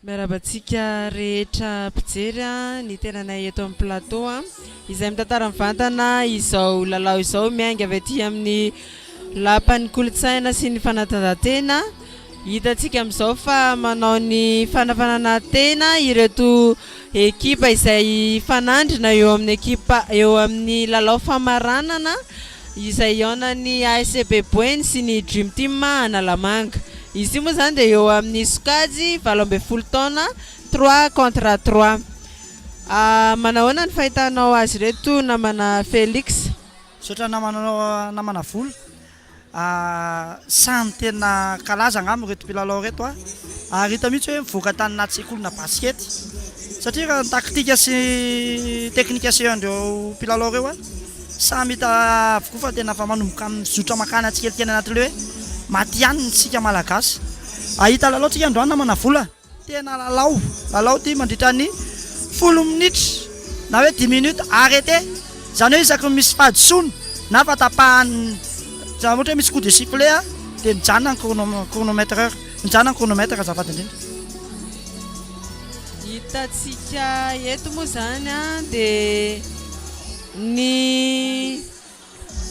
Miarabantsika rehetra mpijery ny tenanay eto amin'ny plateau izay mitantara mivantana izao lalao izao miainga avy aty amin'ny lapan'ny kolontsaina sy ny fanatanjahantena. Hitantsika amin'izao fa manao ny fanafanana tena ireto ekipa izay fanandrina eo amin'ny ekipa eo amin'ny lalao famaranana izay iaonan'ny ASB Boeny sy ny Dream Team Analamanga. Izy moa zany dia eo amin'ny sokajy 12 taona 3 contre 3. Manahoana ny fahitanao azy reto namana Félix? Sotra namana volo. Samy tena kalaza angamba reto mpilalao reto ary hita mihitsy hoe mivoaka tany anaty sekolina basket satria raha ny taktika sy technication andreo mpilalao reo samy hita avokoa fa tena fa manomboka amin'ny zotra makana tsikelikely anatin'le hoe maty ihany ny sika malagasy. Ahita lalao tsika androany namana vola tena lalao ty mandritra ny 10 minitra na hoe 10 minutes arrêté zany hoe isaky misy fahadisoana na fatapahany zany ohatra hoe misy coup de sifflet dia mijanona ny chronomètre mijanona ny chronomètre azafady indrindra. Hitatsika eto moa zany dia ny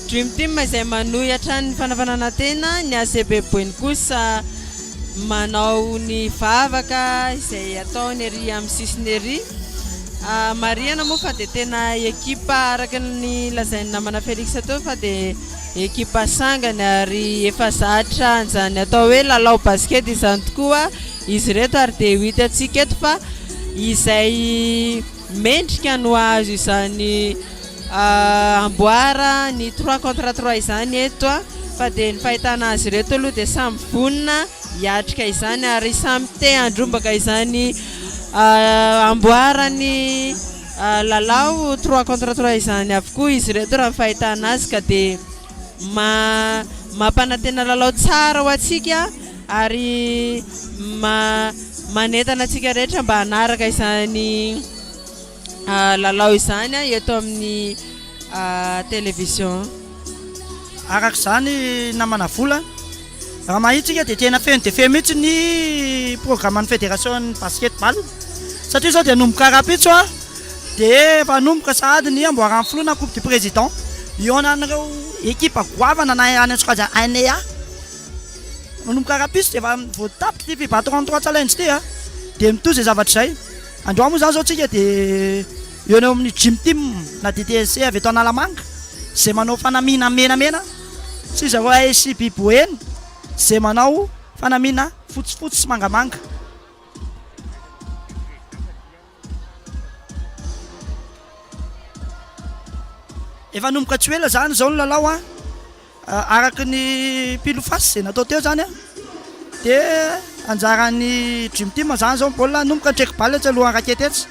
Dream Team izay manohitra ny fanafanana tena, ny ACB Boeny kosa manao ny vavaka izay ataony ery amin'ny sisiny ery. Mariana moa fa dia tena ekipa araka ny lazainy namana Félix atao fa dia ekipa sangany ary efa zatra anjany atao hoe lalao basket izany tokoa izy reto ary dia hitantsika eto fa izay mendrika no azo izany amboara ny 3 contre 3 izany eto fa dia ny fahitana azy reto aloha dia samy vonina hiatrika izany ary samy te andrombaka izany amboarany lalao 3 contre 3 izany avokoa izy reto raha fahitana azy ka dia mampanantena lalao tsara ho antsika ary manentana antsika rehetra mba hanaraka izany lalao izany eto amin'ny télévision. Araka izany namana vola raha mahitsika dia tena feno dia feno mihitsy ny programme fédération basketball satria zao dia nomboka rapitso dia efa nomboka sady ny amboarany filoana coupe du président ionan'ireo ekipa goavana na any antsokajy ANEA manomboka rapitso dia efa voatapika ty FIBA 33 challenge ty dia mitohy izay zavatra izay. Androany moa zany zao tsika dia eo amin'ny Dream Team na DTSC avy eto Analamanga izay manao fanamina menamena sy zareo ASB Boeny izay manao fanamina fotsifotsy sy mangamanga. Efa nomboka tsy ela zany zao ny lalao araka ny pilofasy izay natao teo zany dia anjaran'ny Dream Team zany zao baolina nomboka ndraiky baly tsy alohan'ny rakety etsy.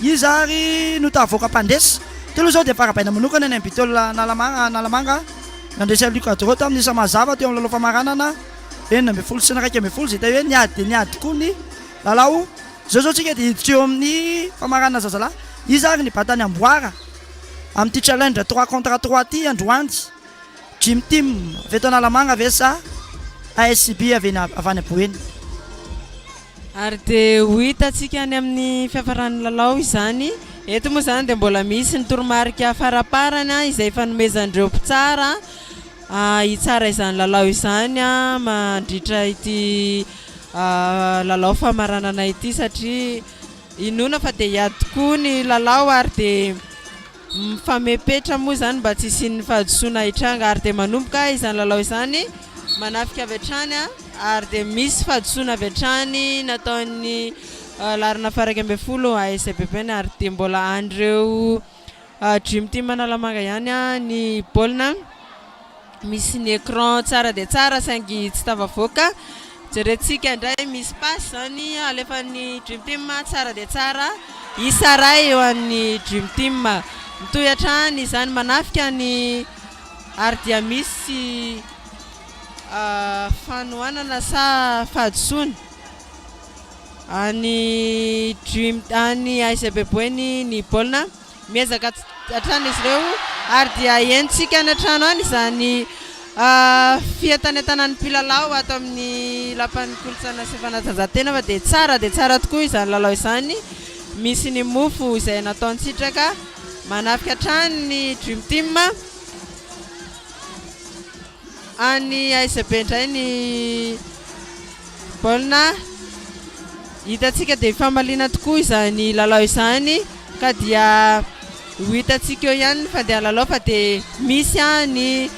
Izy ary no tavoaka mpandesy telo zao dia farabaina manokana ny ambitol Analamanga nandresy Luc Adro tamin'ny isa mazava teo amin'ny lalao famaranana 9 sy 11 zay hoe niady dia niady koa ny lalao zao tsika dia hiditra eo amin'ny famaranana zazalahy. Izy ary ny batany amboara amin'ity challenge 3 contre 3 ty androany Dream Team avy eto Analamanga avesa ASB avy any Boeny. Ary dia ho hitantsika any amin'ny fiafaran'ny lalao izany eto moa zany dia mbola misy ny toromarika faraparana izay fanomezandreo mpitsara hitsara izany lalao izany mandritra ity lalao famaranana ity satria inona fa dia hiady tokoa ny lalao ary dia mifamepetra moa zany mba tsy isian'ny fahadisoana hitranga ary dia manomboka izany lalao izany manafika avy hatrany ary dia misy fahadisoana avy hatrany nataon'ny larina faraika ambin'ny folo ASB Boeny ary dia mbola andreo Dream Team Analamanga ihany ny baolina misy ny écran tsara dia tsara saingy tsy tafavoaka jerentsika indray misy passe zany alefan'ny Dream Team tsara dia tsara isaray eo an'ny Dream Team mitohy hatrany izany manafika ny ary dia misy fanohanana sa fahadisoana any ASB Boeny ny baolina miezaka hatrany izy ireo ary dia entsika ny hatrano any izany fientanentanan'ny mpilalao ato amin'ny lapan'ny kolontsaina sy fanatanjahantena fa dia tsara tokoa izany lalao izany. Misy ny mofo izay nataony Sitraka manafika hatrany ny Dream Team. Any ASB indray ny baolina. Hitantsika dia famalina tokoa izany lalao izany ka dia ho hitantsika eo ihany ny fandeha lalao fa dia misy ny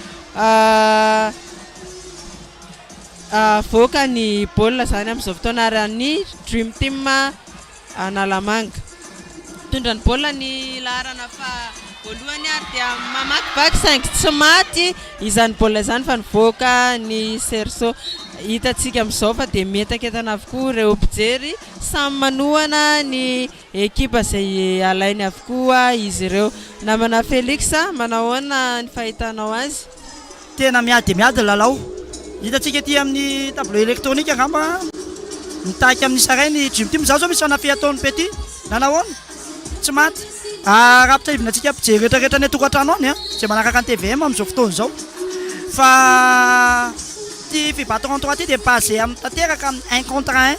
voaka ny baolina zany amin'izao fotoana ary ny Dream Team Analamanga. Tondra ny baolina ny laharana fa voalohany ary dia mamakivaky saingy tsy maty izany baolina izany fa nivoaka ny Serso. Hitantsika amin'izao fa dia mientakentana avokoa ireo mpijery samy manohana ny ekipa izay alainy avokoa izy ireo. Namana Felix, manahoana ny fahitanao azy? Tena miady lalao. Hitantsika ty amin'ny tableau électronique angamba mitaky amin'ny saray ny Dream Team. Zao misy fanafi ataony Petit nanahoana tsy maty. Rapitaivinantsika mpijery rehetrarehetra ny atokantrano any zay manaraka ny TVM amin'izao fotoana izao. Fa ty fibatona en 3 ty dia basé amin'ny tanteraka amin'ny 1 contre 1.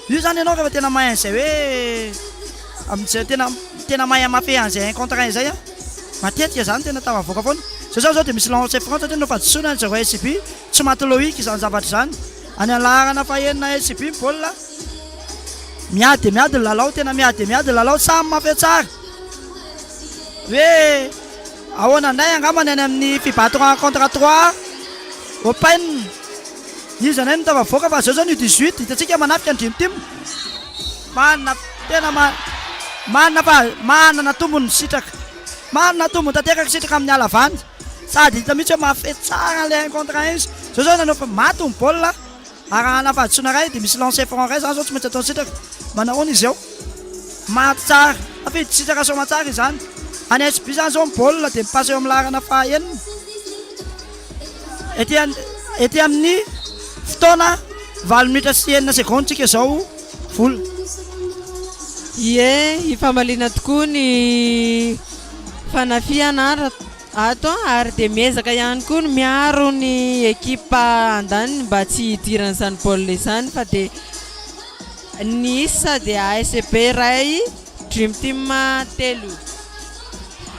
Io zany ianao rehefa tena mahay an'izay hoe amin'izay tena mahay amafy an'izay 1 contre 1 izay matetika zany tena tavavoaka foana. Zao dia misy lancer franc tena fadisoana ny zareo SCB tsy maty loïque izany zavatra izany. Any alaharana fahenina SCB baolina miady lalao, tena miady lalao samy mafy tsara. Hoe ahoana anay angambany any amin'ny fibatona contre 3 open izy anay mitavavoaka fa zao zany io 18 hitantsika manafika ny Dream Team. Manana tombony Sitraka, manana tombony tanteraka Sitraka amin'ny Alavandy sady hita mihitsy hoe mafy tsara le 1 contre 1 izy. Zao nanao fa maty ny baolina arahana fadisoana ray dia misy lancer franc ray zany zao tsy maintsy ataony Sitraka. Manahoana izy eo maty tsara afidy Sitraka soma tsara izany. Any SB zany zao ny baolina dia mipasy eo amin'ny laharana fahaenina. Ety amin'ny fotoana 9 minitra sy 9 seconde tsika zao vola. Ie, ifamaliana tokoa ny fanafiana ato ary dia miezaka ihany koa ny miaro ny ekipa andaniny mba tsy hidiran'izany baolina izany fa dia ny isa dia ASB ray Dream Team 3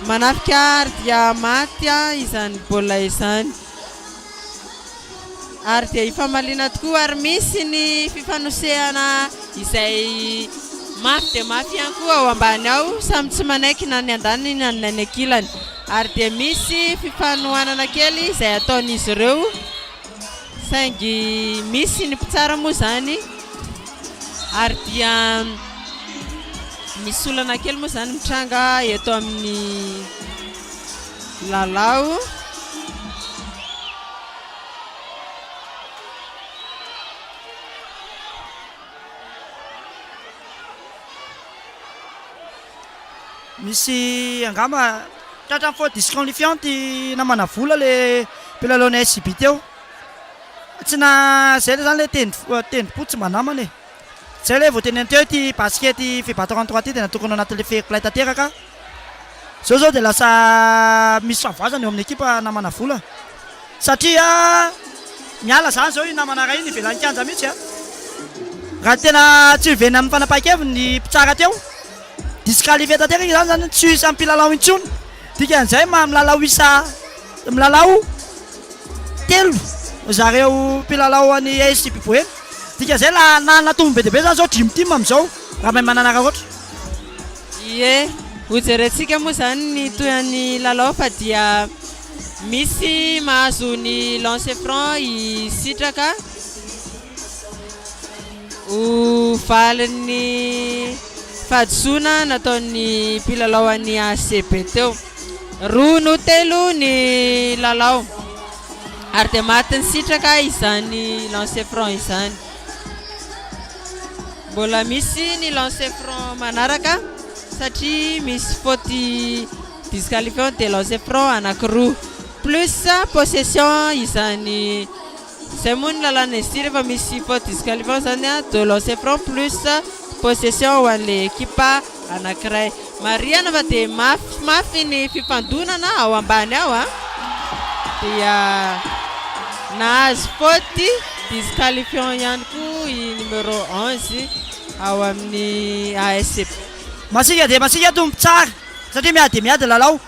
manafika ary dia maty izany baolina izany. Ary dia ifamaliana tokoa ary misy ny fifanosehana izay mafy dia mafy ihany koa ao ambany ao samy tsy manaiky na ny andaniny na ny ankilany. Ary dia misy fifanohanana kely izay ataon'izy ireo saingy misy ny mpitsara moa zany ary dia misy olana kely moa zany mitranga eto amin'ny lalao. Misy angamba tratra faute disqualifiante namana vola le mpilalao SCB teo. Tsy na zay le zany le tendrom-po tsy manamana e. Zay le voateneny teo ty baskety fibatona 3 ty dia natokana anatin'le fair play tanteraka. Zao dia lasa misy favoazana eo amin'ny ekipa namana vola satria miala zany zao io namana ray ny ivelany kanja mihitsy raha tena tsy hivena amin'ny fanapahan-keviny ny mpitsara teo disqualifié tanteraka zany tsy isa mpilalao intsony. Dikan'izay milalao isa milalao 3 zareo mpilalao any SCB Boeny. Dikan'izay natombo be dia be zany zao Dream Team amin'izao raha mahay mananara ohatra. Ie, hojerentsika moa zany ny tohan'ny lalao fa dia misy mahazo ny lancer franc i Sitraka ho valin'ny fadisoana nataon'ny mpilalao any ACB teo. 2-3 ny lalao ary dia matin'ny Sitraka izany lancer franc izany. Mbola misy ny lancer franc manaraka satria misy faute disqualifiant dia lancer franc anankiroa plus possession izany. Zay moa ny lalàna izy ity rehefa misy faute disqualifiant zany de lancer franc plus possession ho an'le ekipa anankiray. Mariana fa dia mafy ny fifandonana ao ambany ao dia nahazo faute disqualifiant ihany koa i numéro 11 ao amin'ny ASCP. masika dia masika tompo tsara satria miady dia miady lalao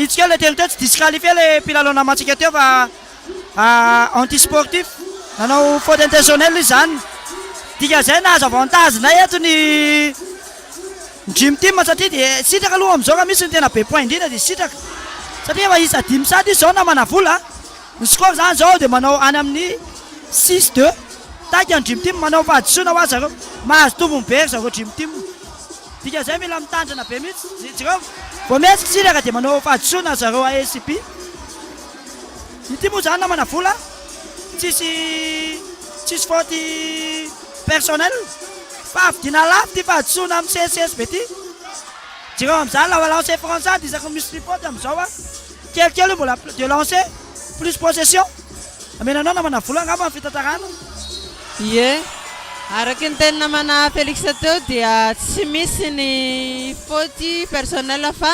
itsika le teny teo tsy disqualifié le mpilalao namantsika teo fa antisportif nanao faute intentionnelle izy zany dika zay nahazo avantage nay eto ny dream team satria dia sitraka aloha amin'izao raha misy ny tena be point indrindra dia sitraka satria efa izy adimy sady izy zao na manavola ny score zany zao dia manao any amin'ny 6-2 taika ny dream team manao fahadisoana ho azy zareo mahazo tombony be ry zareo dream team dika zay mila mitandrina be mihitsy zareo vao mihetsika sitraka dia manao fahadisoana zareo ASCP ity moa zany na manavola tsisy faute personnel fa avidina lafo ty fahadisoana amin'ny CSS be ty zareo amin'izany la lancé français isaky misy ripote amin'izao a kelikely io mbola de lancer plus possession amenanao na manavola angamba amin'ny fitantarana ie araky ny teny namana Félix teo dia tsy misy ny faute personnel fa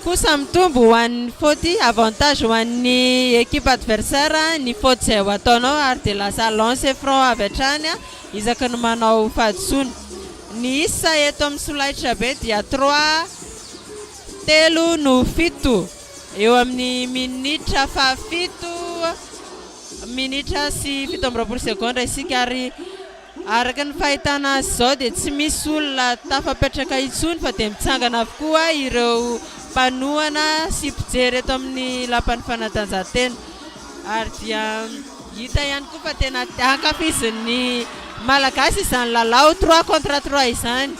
kosa mitombo ho an'ny faute avantage ho an'ny équipe adversaire ny faute zay ho ataonao ary dia lasa lancer franc avy hatrany isaky ny manao fahadisoana ny isa eto amin'ny solaitra be dia 3 telo no fito eo amin'ny minitra fafito minitra sy 17 seconde isika ary araky ny fahitana azy zao dia tsy misy olona tafapetraka itsony fa dia mitsangana avokoa ireo mpanohana sy mpijery eto amin'ny lapan'ny fanatanjahantena ary dia hita ihany koa fa tena ankafizin'ny malagasy izany lalao 3 contre 3 izany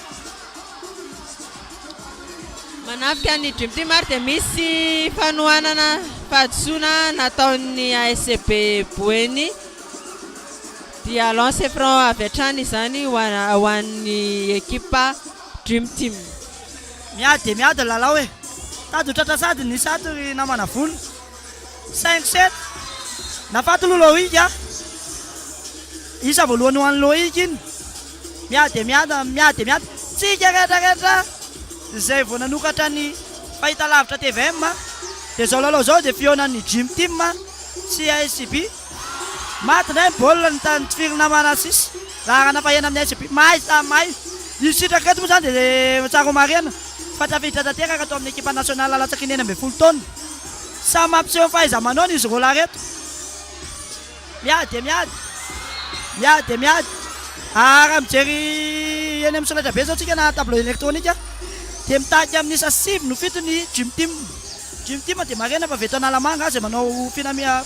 manafika ny dream team ary dia misy fanohanana fahadisoana nataon'ny ASCP Boeny dia lancer franc avy hatrany izany ho an'ny ekipa dream team miady dia miady lalao e tady tratra sady ny sato ry namana vola 5-7 nafaty aloha loika isa voalohany ho an'ny loika iny miady dia miady tsika rehetrarehetra zay vao nanokatra ny fahita lavitra TVM dia zao lalao zao dia fionan'ny dream team sy ASCP maty ndray baolina ny tany tifirina namana sisy raha ranapahena amin'ny ASCP mahay io sitraka eto moa zany dia tsara ho marena fa tafiditra tanteraka atao amin'ny équipe nationale latsaky ny 12 taona samy mampiseho fahaiza-manaony izy rola reto miady raha mijery eny amin'ny solaitra be zao tsika na tableau électronique dia mitaky amin'ny isa 5 no fito ny dream team dia marena fa veto analamanga azy manao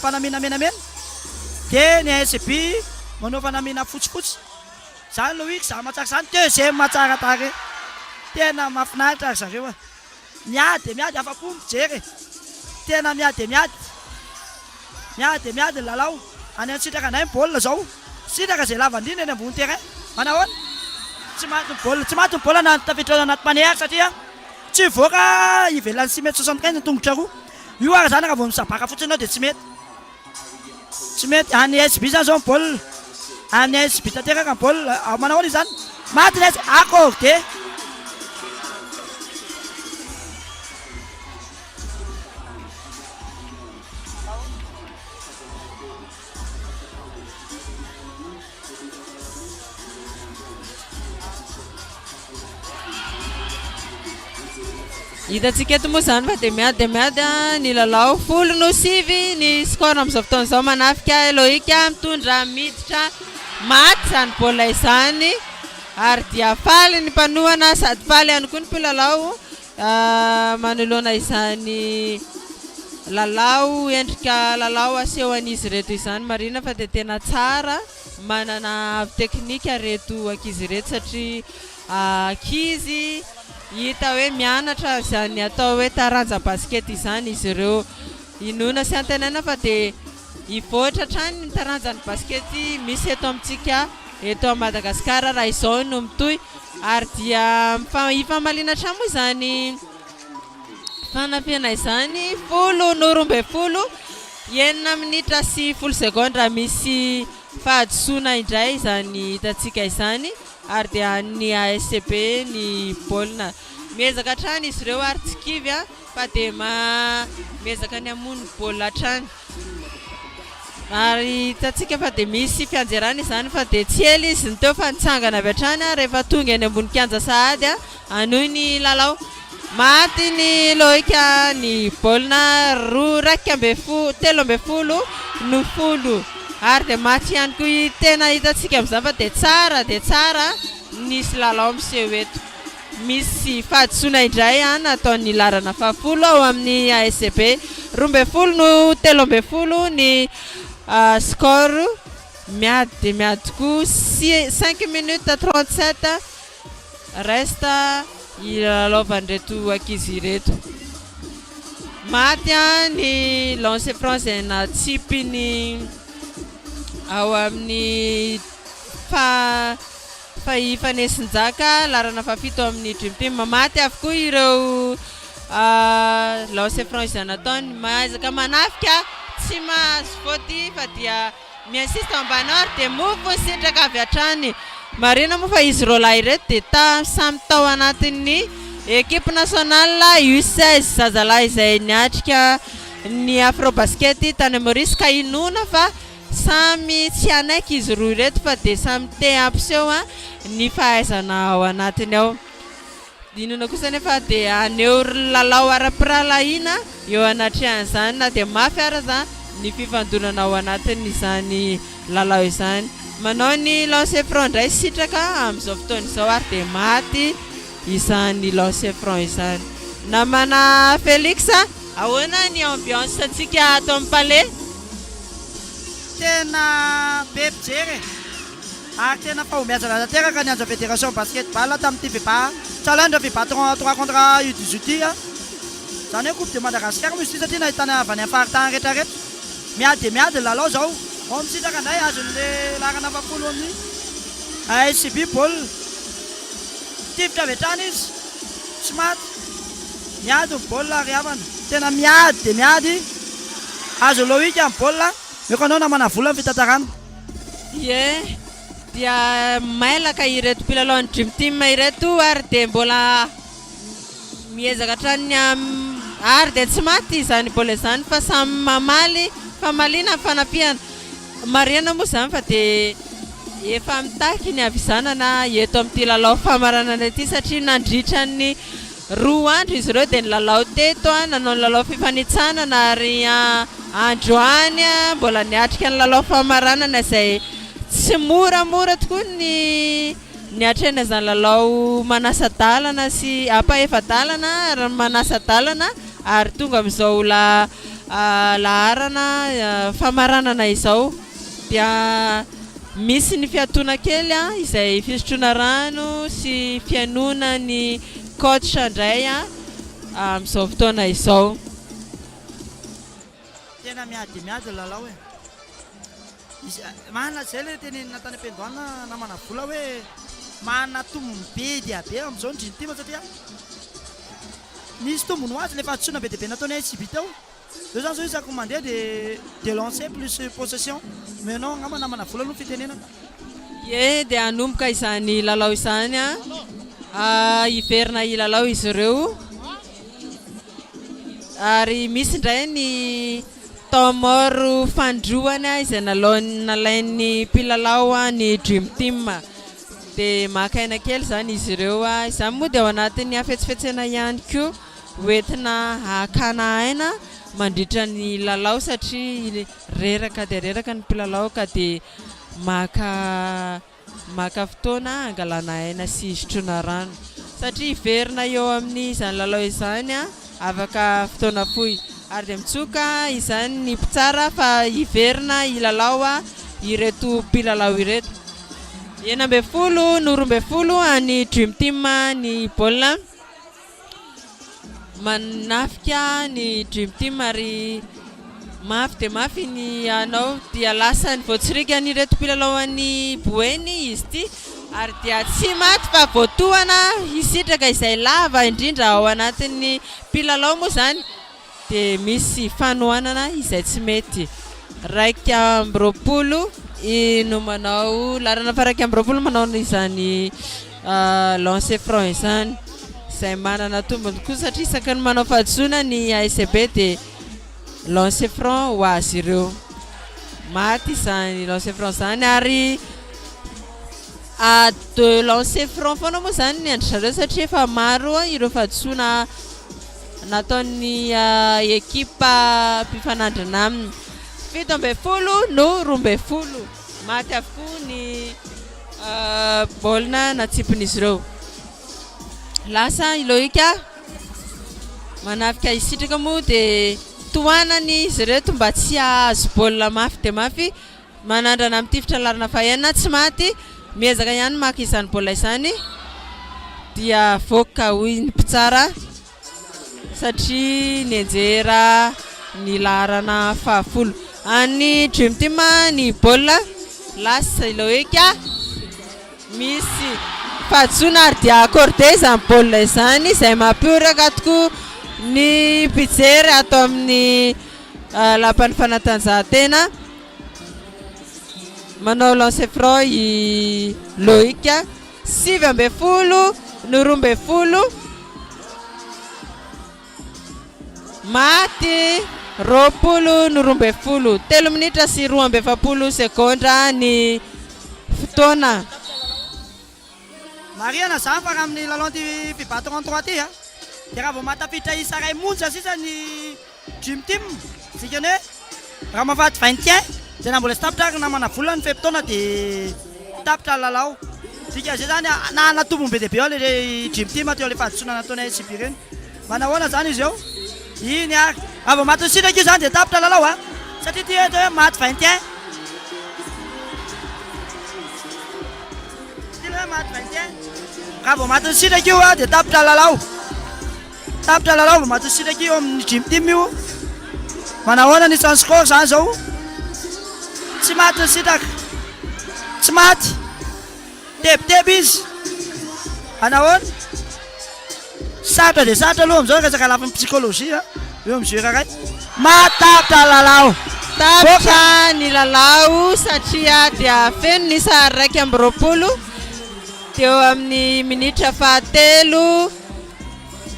fanamina menamena dia ny ASCP manao fanamina fotsifotsy zany loiky za matsara zany deuxième matsara tare tena mafinaritra ary zareo miady afa-po mijery tena miady ny lalao any amin'ny sitraka anay baolina zao sitraka zay lava andrina eny ambony terrain manahoana tsy maty ny baolina na tafiditra anaty panière satria tsy voaka ivelan'ny 6 mètre 75 ny tongotra roa io ary zany raha vao misabaka fotsiny anao dia tsy mety any ASB zany zao ny baolina any ASB tanteraka ny baolina manahoana izy zany maty ny accordé hitantsika eto moa zany fa dia miady ny lalao 10-9 ny score amin'izao fotoana izao manafika Loïka mitondra miditra maty zany baolina izany ary dia faly ny mpanohana sady faly ihany koa ny mpilalao manoloana izany lalao endrika lalao aseho an'izy reto izany marina fa dia tena tsara manana teknika reto ankizy reto satria ankizy hita hoe mianatra izany atao hoe taranja basket izany izy ireo inona sy antenana fa dia hivoatra trany ny taranjany basket misy eto amintsika eto a Madagasikara raha izao no mitohy ary dia hifamaliana trano moa izany fanafiana izany 10-12 enina minitra sy 10 seconde raha misy fahadisoana indray izany hitantsika izany ary dia ny ASCP ny baolina miezaka trany izy ireo ary tsy kivy fa dia miezaka ny amony baolina trany ary hitantsika fa dia misy fianjerana izany fa dia tsy ela izy ny teo fa nitsangana avy hatrany rehefa tonga eny ambony kianja sahady anohy ny lalao. Maty ny loika ny baolina telo amby folo no folo ary dia maty ihany koa tena hitantsika amin'izany fa dia tsara nisy lalao miseho eto. Misy fahadisoana indray nataon'ny larana fahafolo ao amin'ny ASB 12 no 13 ny score miady dia miady tokoa 5 minutes 37 resta ilalaovan'ireto ankizy ireto. Maty ny lancer franc izay natsipiny ao amin'ny fahifanesin-jaka larana fafito amin'ny Dream Team. Maty avokoa ireo lancer franc izay nataony maizaka manafika tsy mahazo faute fa dia miansista ambany ary dia mofo sitraka avy hatrany. Marina moa fa izy roalahy ireto dia samy tao anatin'ny ekipe nationale U16 zazalahy izay niatrika ny Afrobasket tany Maurice ka inona fa samy tsy anaiky izy roa ireto fa dia samy te ampiseho ny fahaizana ao anatiny ao. Inona kosa nefa dia aneo lalao ara-piralahiana eo anatrehan'izany na dia mafy araza ny fifandonana ao anatiny izany lalao izany. Manao ny lancer franc indray sitraka amin'izao fotoana izao ary dia maty izany lancer franc izany. Namana Félix, ahoana ny ambiance antsika ato amin'ny palais? Tena be mpijery ary tena fahomiazana tanteraka ny anja fédération basketball tamin'ny FIBA challenge FIBA 3 contre U18 zany hoe coupe de Madagascar misy satria nahitana avy any amin'ny faritany rehetrarehetra. Miady dia miady ny lalao zao ao misitraka indray azon'le larana fafolo amin'ny ASB ball tifitra avy hatrany izy tsy maty miady ny ball ary havana tena miady dia miady azo loïka amin'ny ball meko anao namana vola ny fitantarana. Ie dia mailaka ireto mpilalao ny Dream Team ireto ary dia mbola miezaka hatrany ary dia tsy maty izany bôla izany fa samy mamaly famaliana fanampiana. Mariana moa izany fa dia efa mitaky ny avisanana eto amin'ity lalao famaranana ity satria nandritra ny 2 andro izy ireo dia nilalao teto nanao ny lalao fifanitsanana ary androany mbola niatrika ny lalao famaranana izay tsy moramora tokoa ny atrena izany lalao manasa-dalana sy ampahefa-dalana ary manasa-dalana ary tonga amin'izao laharana famaranana izao dia misy ny fiatoana kely izay fisotroana rano sy fianoana ny coach indray amin'izao fotoana izao. Tena miady lalao mahana zay le teny natany ampendoana namana vola hoe mahana tombony be dia be amin'izao ny Dream Team satria nisy tombony ho azy le fahadisoana be dia be nataony ASB tao. Eo zany zao isako mandeha dia lancer plus possession mais non angamba namana vola aloha fitenenana. Ie dia hanomboka izany lalao izany hiverina lalao izy ireo ary misy indray ny tomoro fandroana izay nalain'ny mpilalao ny Dream Team dia makaina kely zany izy ireo izany moa dia ao anatin'ny afetsifetsena ihany koa hoentina hakana aina mandritra ny lalao satria reraka dia reraka ny mpilalao ka dia maka fotoana angalana aina sy isotroana rano satria hiverina eo amin'ny izany lalao izany afaka fotoana fohy ary dia mitsoka izany ny mpitsara fa hiverina ilalao ireto mpilalao ireto. 12 no 12 ny Dream Team ny baolina manafika ny Dream Team ary mafy dia mafy ny anao dia lasa ny voatsirika ny ireto mpilalao any Boeny izy ity ary dia tsy maty fa voatohana hisitraka izay lava indrindra ao anatin'ny mpilalao moa zany dia misy fanohanana izay tsy mety. 2 no manao larana fa 2 manao izany lancer franc izany izay manana tombony koa satria isaky ny manao fahadisoana ny ASB dia lancer franc ho azy ireo. maty izany lancer franc zany ary de lancer franc foana moa zany ny andry zareo satria efa maro ireo fahadisoana nataon'ny ekipa mpifanandrina aminy 17 no 12 maty avokoa ny baolina natsipin'izy ireo lasa iloika manafika isitraka moa dia tohanany izy ireto mba tsy ahazo baolina mafy dia mafy manandrana amin'ny tifitra larina fahenina tsy maty miezaka ihany maka izany baolina izany dia voaka hoy ny mpitsara satria nianjera ny larana 10 any dream team ny baolina lasa iloika misy fahadisoana ary dia accordé izany baolina izany izay mampioraka tokoa ny mpijery atao amin'ny lapan'ny fanatanjahantena manao lancer franc i Loïc 17 no 12 maty 20 no 12 3 minitra sy 27 sekondra ny fotoana mariana zany fa raha amin'ny lalao ty fibatana en 3 ty dia raha vao matafitra isa ray monja sisa ny dream team sika ny hoe raha mahafaty 21 zay na mbola sy tapitra ary namana vola ny fepitaona dia tapitra lalao sika zay zany na natombony be dia be ao le dream team teo le fahadisoana nataony sibireny manahoana zany izy eo iny ary raha vao maty sitraka io zany dia tapitra lalao satria ty eto hoe maty 21 raha vao maty sitraka io dia tapitra lalao vao maty sitraka io amin'ny dream team io manahoana ny sans score zany zao tsy maty sitraka tsy maty tebiteby izy anahoana sarotra dia sarotra aloha amizao resaka lafin'ny psychologie eo amizao raray matapitra lalao tapitra ny lalao satria dia feno ny isa 1 teo amin'ny minitra fahatelo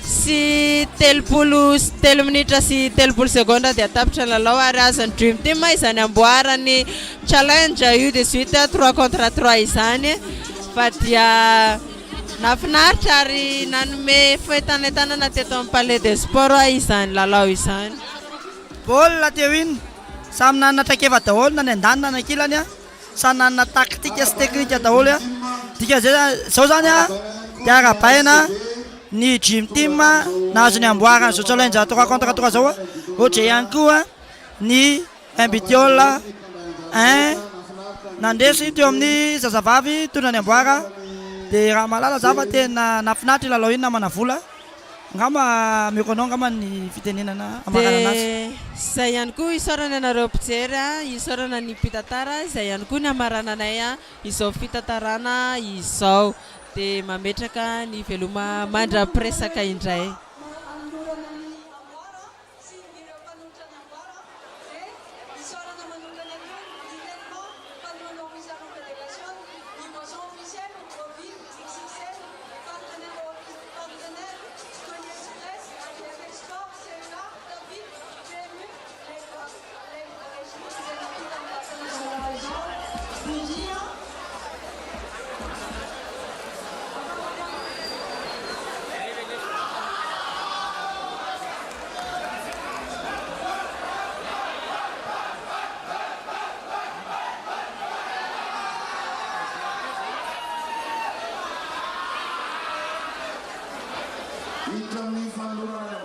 sy 3 minitra sy 3 seconda dia tapitra lalao ary azany dream team izany amboarany challenge io de suite 3 contre 3 izany fa dia nafinaritra ary nanome foentanentanana teto amin'ny palais de sport izany lalao izany baolina teo iny samy nanana traikefa daholo na ny andanina na ankilany samy nanana taktika sy teknika daholo dika zao zany dia arabaina ny dream team nahazo ny amboarana zao challenge 3 contre 3 zao ohatra ihany koa ny imbitiol 1 nandesy teo amin'ny zazavavy tondra ny amboara dia raha malala za fa tena nafinaritra lalao iny namana vola ngamba meko anao ngamba ny fitenenana amarana anazy zay ihany koa isaorana anareo mpijery isaorana ny mpitatara izay ihany koa ny amarana anay izao fitatarana izao dia mametraka ny veloma mandra-piresaka indray Vita mi fanno